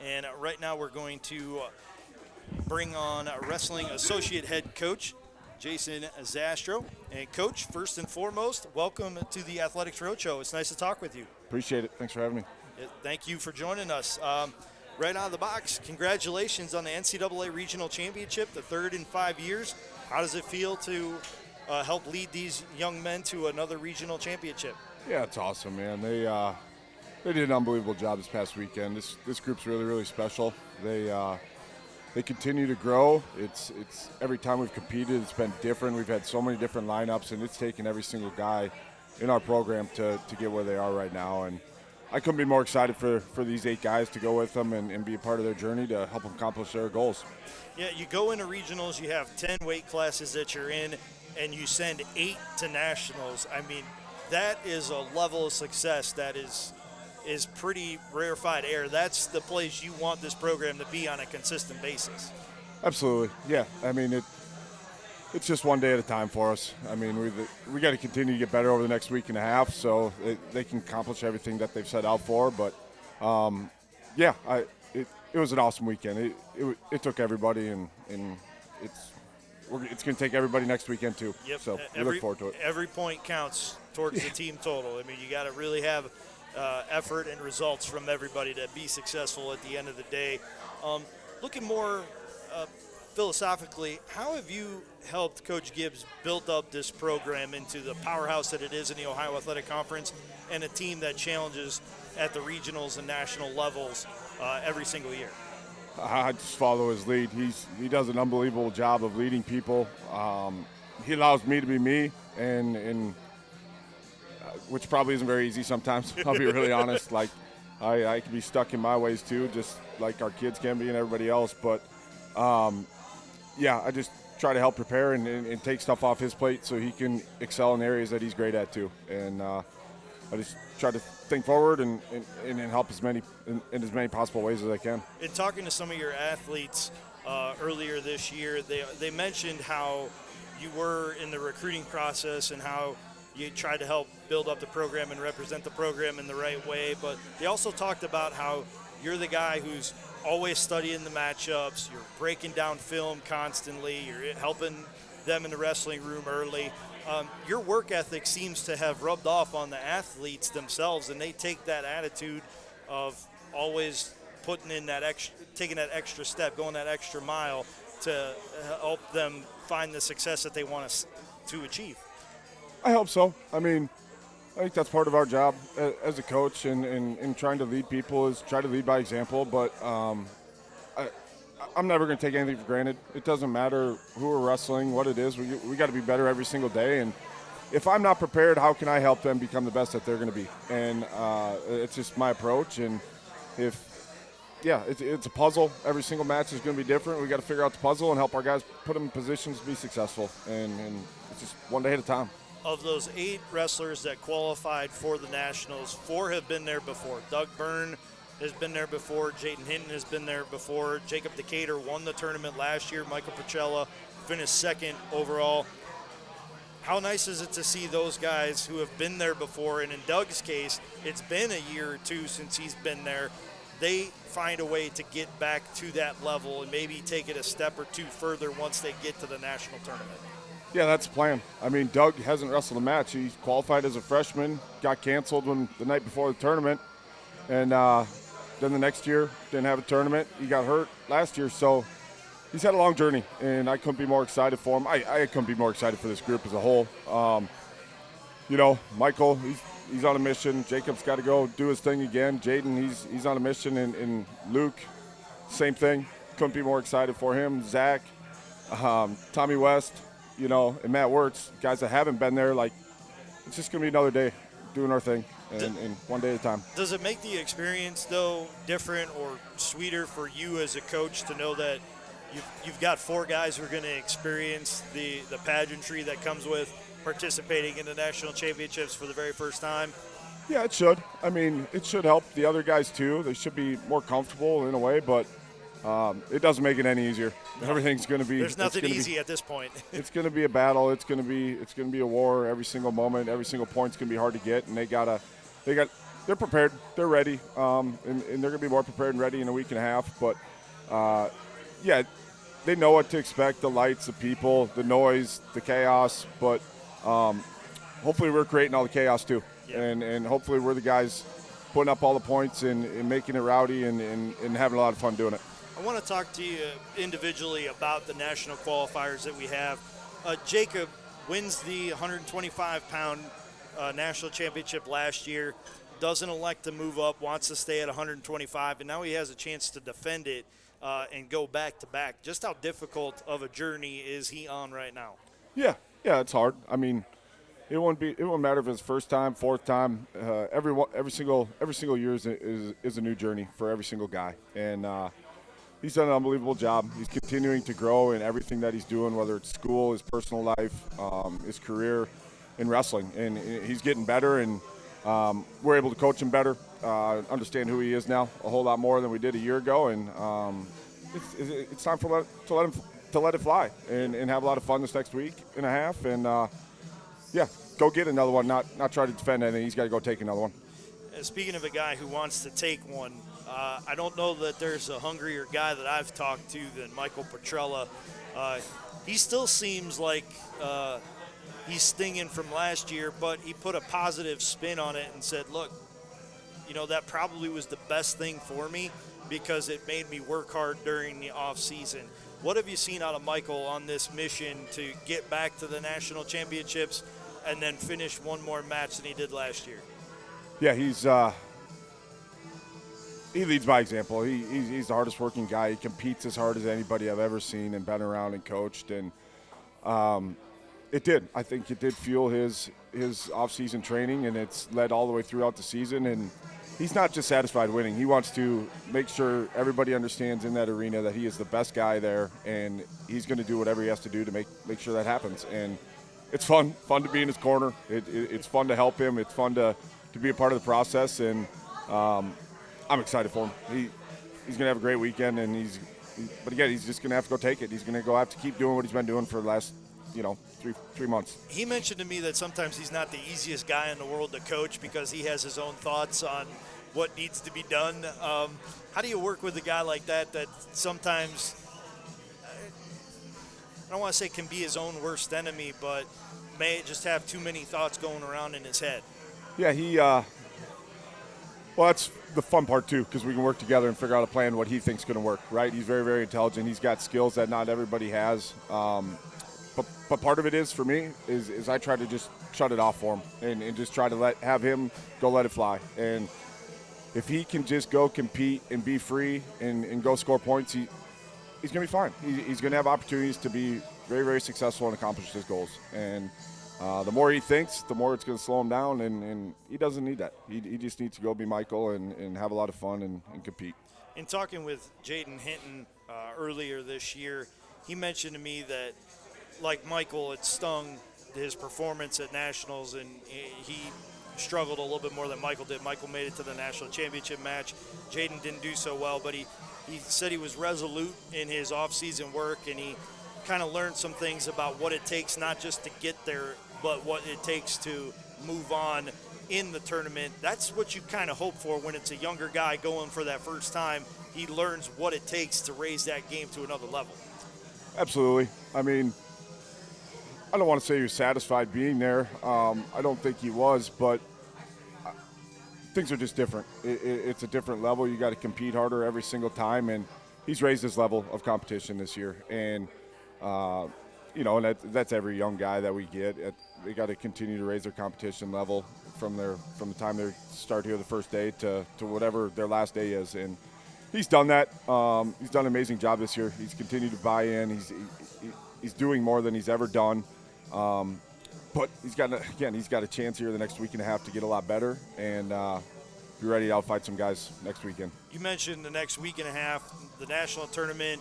And right now we're going to bring on Wrestling Associate Head Coach Jason Zastrow. And Coach, first and foremost, welcome to the Athletics Roadshow. It's nice to talk with you. Appreciate it. Thanks for having me. Thank you for joining us. Right out of the box, congratulations on the NCAA Regional Championship, the third in 5 years. How does it feel to help lead these young men to another regional championship? Yeah, it's awesome, man. They did an unbelievable job this past weekend. This group's really special. They continue to grow. It's every time we've competed, it's been different. We've had so many different lineups, and it's taken every single guy in our program to get where they are right now. And I couldn't be more excited for these 8 guys to go with them and be a part of their journey to help them accomplish their goals. Yeah, you go into regionals, you have 10 weight classes that you're in, and you send 8 to nationals. I mean, that is a level of success that is pretty rarefied air. That's the place you want this program to be on a consistent basis. Absolutely, yeah. I mean, it's just one day at a time for us. I mean, we got to continue to get better over the next week and a half so they can accomplish everything that they've set out for. But, yeah, it was an awesome weekend. It took everybody, and it's going to take everybody next weekend too. Yep. So we look forward to it. Every point counts towards the team total. I mean, you got to really have effort and results from everybody to be successful at the end of the day. Looking more philosophically, how have you helped Coach Gibbs build up this program into the powerhouse that it is in the Ohio Athletic Conference and a team that challenges at the regionals and national levels every single year? I just follow his lead. He does an unbelievable job of leading people. He allows me to be me, and which probably isn't very easy sometimes. I'll be really honest. Like I can be stuck in my ways too, just like our kids can be and everybody else. But yeah, I just try to help prepare and take stuff off his plate so he can excel in areas that he's great at too. And I just try to think forward and help in as many possible ways as I can. In talking to some of your athletes earlier this year, they mentioned how you were in the recruiting process and how you tried to help build up the program and represent the program in the right way. But they also talked about how you're the guy who's always studying the matchups, you're breaking down film constantly, you're helping them in the wrestling room early. Your work ethic seems to have rubbed off on the athletes themselves, and they take that attitude of always putting in that taking that extra step, going that extra mile to help them find the success that they want to achieve. I hope so. I mean, I think that's part of our job as a coach and trying to lead people is try to lead by example. But I'm never going to take anything for granted. It doesn't matter who we're wrestling, what it is. We got to be better every single day. And if I'm not prepared, how can I help them become the best that they're going to be? And it's just my approach. And it's a puzzle. Every single match is going to be different. We got to figure out the puzzle and help our guys put them in positions to be successful. And it's just one day at a time. Of those 8 wrestlers that qualified for the Nationals, 4 have been there before. Doug Byrne has been there before. Jayden Hinton has been there before. Jacob Decatur won the tournament last year. Michael Pacella finished 2nd overall. How nice is it to see those guys who have been there before? And in Doug's case, it's been a year or 2 since he's been there. They find a way to get back to that level and maybe take it a step or 2 further once they get to the national tournament. Yeah, that's the plan. I mean, Doug hasn't wrestled a match. He qualified as a freshman, got canceled the night before the tournament, and then the next year didn't have a tournament. He got hurt last year, so he's had a long journey, and I couldn't be more excited for him. I couldn't be more excited for this group as a whole. Michael, he's on a mission. Jacob's got to go do his thing again. Jayden, he's on a mission, and Luke, same thing. Couldn't be more excited for him. Zach, Tommy West, and Matt Wirtz, guys that haven't been there, like, it's just going to be another day doing our thing and one day at a time. Does it make the experience, though, different or sweeter for you as a coach to know that you've got 4 guys who are going to experience the pageantry that comes with participating in the national championships for the very first time? Yeah, it should. I mean, it should help the other guys, too. They should be more comfortable in a way, but it doesn't make it any easizer. Everything's going to be. There's nothing easy at this point. It's going to be a battle. It's going to be a war. Every single moment, every single point's going to be hard to get, and they got they're prepared. They're ready, and they're going to be more prepared and ready in a week and a half. But, yeah, they know what to expect, the lights, the people, the noise, the chaos. But hopefully we're creating all the chaos too. Yeah. And hopefully we're the guys putting up all the points and making it rowdy and having a lot of fun doing it. I want to talk to you individually about the national qualifiers that we have. Jacob wins the 125-pound national championship last year, doesn't elect to move up, wants to stay at 125, and now he has a chance to defend it and go back-to-back. Just how difficult of a journey is he on right now? Yeah, it's hard. I mean, it won't matter if it's first time, fourth time. Every single year is a new journey for every single guy, and he's done an unbelievable job. He's continuing to grow in everything that he's doing, whether it's school, his personal life, his career, in wrestling. And he's getting better, and we're able to coach him better, understand who he is now a whole lot more than we did a year ago. And it's time to let it fly and have a lot of fun this next week and a half. And yeah, go get another one. Not try to defend anything. He's got to go take another one. Speaking of a guy who wants to take one, I don't know that there's a hungrier guy that I've talked to than Michael Petrella. He still seems like he's stinging from last year, but he put a positive spin on it and said, look, that probably was the best thing for me because it made me work hard during the off season. What have you seen out of Michael on this mission to get back to the national championships and then finish one more match than he did last year? Yeah, he leads by example. He's the hardest working guy. He competes as hard as anybody I've ever seen and been around and coached. And I think it did fuel his off-season training, and it's led all the way throughout the season. And he's not just satisfied winning. He wants to make sure everybody understands in that arena that he is the best guy there, and he's going to do whatever he has to do to make sure that happens. And it's fun to be in his corner. It's fun to help him. It's fun to be a part of the process, and I'm excited for him. He's going to have a great weekend, and but again, he's just going to have to go take it. He's going to have to keep doing what he's been doing for the last, 3 months. He mentioned to me that sometimes he's not the easiest guy in the world to coach because he has his own thoughts on what needs to be done. How do you work with a guy like that sometimes, I don't want to say can be his own worst enemy, but may just have too many thoughts going around in his head? Yeah, well, that's the fun part, too, because we can work together and figure out a plan what he thinks is going to work, right? He's very, very intelligent. He's got skills that not everybody has. But part of it is, for me, is I try to just shut it off for him and just try to have him go let it fly. And if he can just go compete and be free and go score points, he's going to be fine. He's going to have opportunities to be very, very successful and accomplish his goals. And the more he thinks, the more it's going to slow him down, and he doesn't need that. He just needs to go be Michael and have a lot of fun and compete. In talking with Jaden Hinton earlier this year, he mentioned to me that, like Michael, it stung his performance at Nationals, and he struggled a little bit more than Michael did. Michael made it to the national championship match. Jaden didn't do so well, but he said he was resolute in his off-season work, and he kind of learned some things about what it takes not just to get there, but what it takes to move on in the tournament. That's what you kind of hope for when it's a younger guy going for that first time. He learns what it takes to raise that game to another level. Absolutely. I mean, I don't want to say he was satisfied being there. I don't think he was, but things are just different. It's a different level. You got to compete harder every single time, and he's raised his level of competition this year. And and that's every young guy that we get. They got to continue to raise their competition level from the time they start here the first day to whatever their last day is. And he's done that. He's done an amazing job this year. He's continued to buy in. He's doing more than he's ever done. But he's got a chance here the next week and a half to get a lot better and be ready to outfight some guys next weekend. You mentioned the next week and a half. The national tournament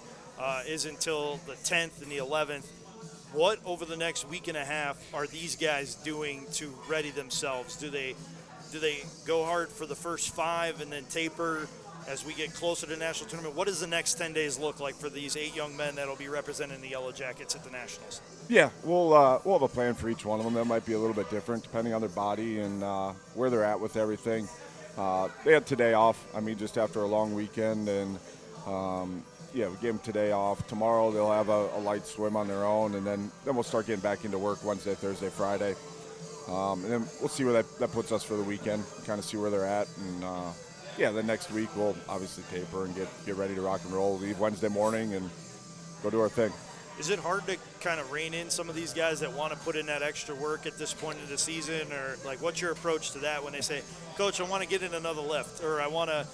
is until the 10th and the 11th. What over the next week and a half are these guys doing to ready themselves? Do they go hard for the first 5 and then taper as we get closer to the national tournament? What does the next 10 days look like for these 8 young men that will be representing the Yellow Jackets at the Nationals? Yeah, we'll have a plan for each one of them. That might be a little bit different depending on their body and where they're at with everything. They had today off. I mean, just after a long weekend, and we gave them today off. Tomorrow they'll have a light swim on their own, and then we'll start getting back into work Wednesday, Thursday, Friday. And then we'll see where that puts us for the weekend, kind of see where they're at. And, the next week we'll obviously taper and get ready to rock and roll, leave Wednesday morning and go do our thing. Is it hard to kind of rein in some of these guys that want to put in that extra work at this point of the season? Or, like, what's your approach to that when they say, Coach, I want to get in another lift, or I want to,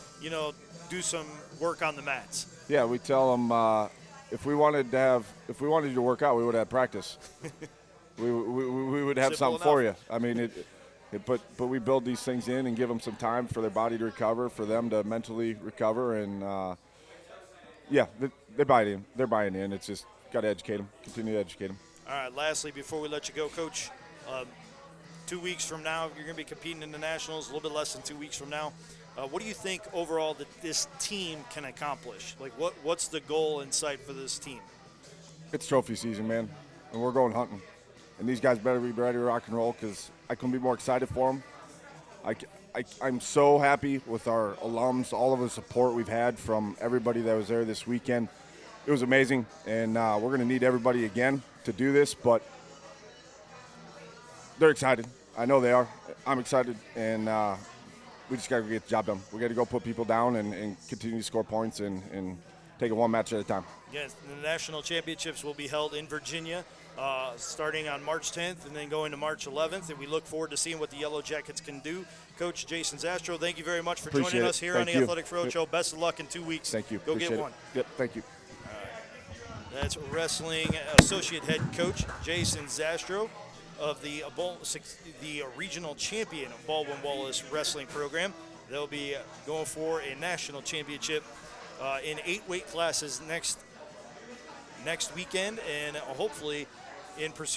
do some work on the mats? Yeah, we tell them if we wanted you to work out, we would have practice. we would have Simple something for you. enough. I mean, but we build these things in and give them some time for their body to recover, for them to mentally recover, and they buy it in. They're buying in. It's just got to educate them, continue to educate them. All right, lastly, before we let you go, Coach, 2 weeks from now, you're going to be competing in the Nationals, a little bit less than 2 weeks from now. What do you think overall that this team can accomplish? Like, what's the goal in sight for this team? It's trophy season, man, and we're going hunting. And these guys better be ready to rock and roll because I couldn't be more excited for them. I'm so happy with our alums, all of the support we've had from everybody that was there this weekend. It was amazing, and we're going to need everybody again to do this, but they're excited. I know they are. I'm excited, and we just got to get the job done. We got to go put people down and continue to score points and take it one match at a time. Yes, the national championships will be held in Virginia starting on March 10th and then going to March 11th, and we look forward to seeing what the Yellow Jackets can do. Coach Jason Zastrow, thank you very much for Appreciate joining it. us here Thank on the you. Athletics Roadshow. Best of luck in 2 weeks. Thank you. Go Appreciate get it. one. Yep, thank you. That's wrestling associate head coach Jason Zastrow of the regional champion of Baldwin-Wallace wrestling program. They'll be going for a national championship in 8 weight classes next weekend, and hopefully in pursuit